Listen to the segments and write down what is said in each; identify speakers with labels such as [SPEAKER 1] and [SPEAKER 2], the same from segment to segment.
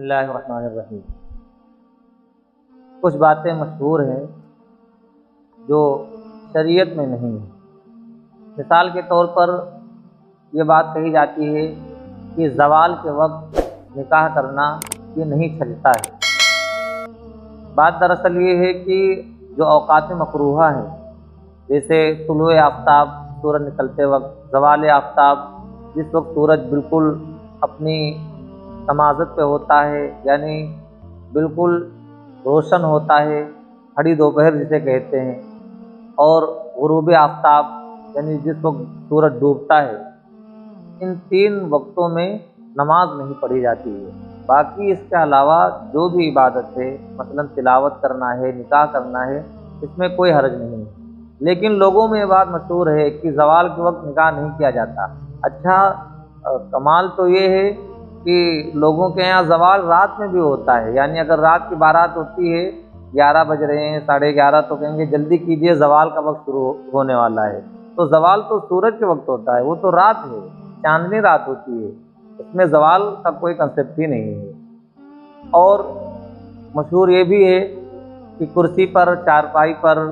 [SPEAKER 1] اللہ الرحمن الرحیم۔ کچھ باتیں مشہور ہیں جو شریعت میں نہیں ہیں۔ مثال کے طور پر یہ بات کہی جاتی ہے کہ زوال کے وقت نکاح کرنا یہ نہیں چلتا ہے۔ بات دراصل یہ ہے کہ جو اوقات مکروہہ ہیں، جیسے طلوع آفتاب سورج نکلتے وقت، زوال آفتاب جس وقت سورج بالکل اپنی تمازت پہ ہوتا ہے، یعنی بالکل روشن ہوتا ہے، کھڑی دوپہر جسے کہتے ہیں، اور غروب آفتاب یعنی جس وقت سورج ڈوبتا ہے، ان تین وقتوں میں نماز نہیں پڑھی جاتی ہے۔ باقی اس کے علاوہ جو بھی عبادت ہے، مثلا تلاوت کرنا ہے، نکاح کرنا ہے، اس میں کوئی حرج نہیں ہے۔ لیکن لوگوں میں یہ بات مشہور ہے کہ زوال کے وقت نکاح نہیں کیا جاتا۔ اچھا، کمال تو یہ ہے کہ لوگوں کے یہاں زوال رات میں بھی ہوتا ہے، یعنی اگر رات کی بارات ہوتی ہے، 11 بج رہے ہیں، 11:30، تو کہیں گے جلدی کیجئے زوال کا وقت شروع ہونے والا ہے۔ تو زوال تو سورج کے وقت ہوتا ہے، وہ تو رات ہے، چاندنی رات ہوتی ہے، اس میں زوال کا کوئی کنسیپٹ ہی نہیں ہے۔ اور مشہور یہ بھی ہے کہ کرسی پر، چارپائی پر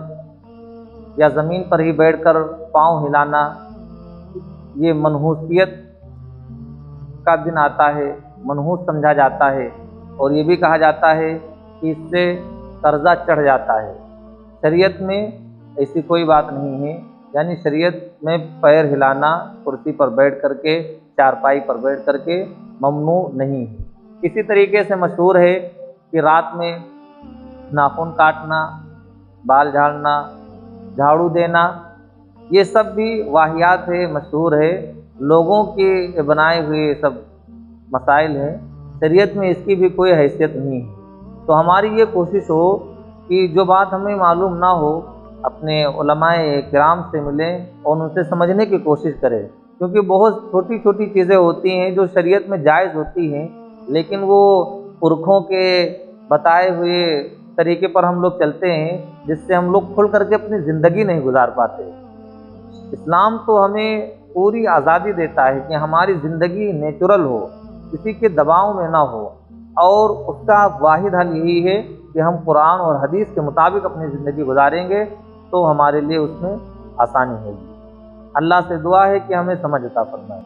[SPEAKER 1] یا زمین پر ہی بیٹھ کر پاؤں ہلانا، یہ منحوسیت کا دن آتا ہے، منحوس سمجھا جاتا ہے، اور یہ بھی کہا جاتا ہے کہ اس سے قرضہ چڑھ جاتا ہے۔ شریعت میں ایسی کوئی بات نہیں ہے، یعنی شریعت میں پیر ہلانا کرسی پر بیٹھ کر کے، چارپائی پر بیٹھ کر کے ممنوع نہیں ہے۔ اسی طریقے سے مشہور ہے کہ رات میں ناخن کاٹنا، بال جھاڑنا، جھاڑو دینا، یہ سب بھی واہیات ہے، مشہور ہے، لوگوں کے بنائے ہوئے سب مسائل ہیں۔ شریعت میں اس کی بھی کوئی حیثیت نہیں ہے۔ تو ہماری یہ کوشش ہو کہ جو بات ہمیں معلوم نہ ہو، اپنے علماء کرام سے ملیں اور ان سے سمجھنے کی کوشش کریں، کیونکہ بہت چھوٹی چھوٹی چیزیں ہوتی ہیں جو شریعت میں جائز ہوتی ہیں، لیکن وہ پرکھوں کے بتائے ہوئے طریقے پر ہم لوگ چلتے ہیں، جس سے ہم لوگ کھل کر کے اپنی زندگی نہیں گزار پاتے۔ اسلام تو ہمیں پوری آزادی دیتا ہے کہ ہماری زندگی نیچرل ہو، کسی کے دباؤ میں نہ ہو، اور اس کا واحد حل یہی ہے کہ ہم قرآن اور حدیث کے مطابق اپنی زندگی گزاریں گے تو ہمارے لیے اس میں آسانی ہوگی۔ اللہ سے دعا ہے کہ ہمیں سمجھ عطا فرمائے۔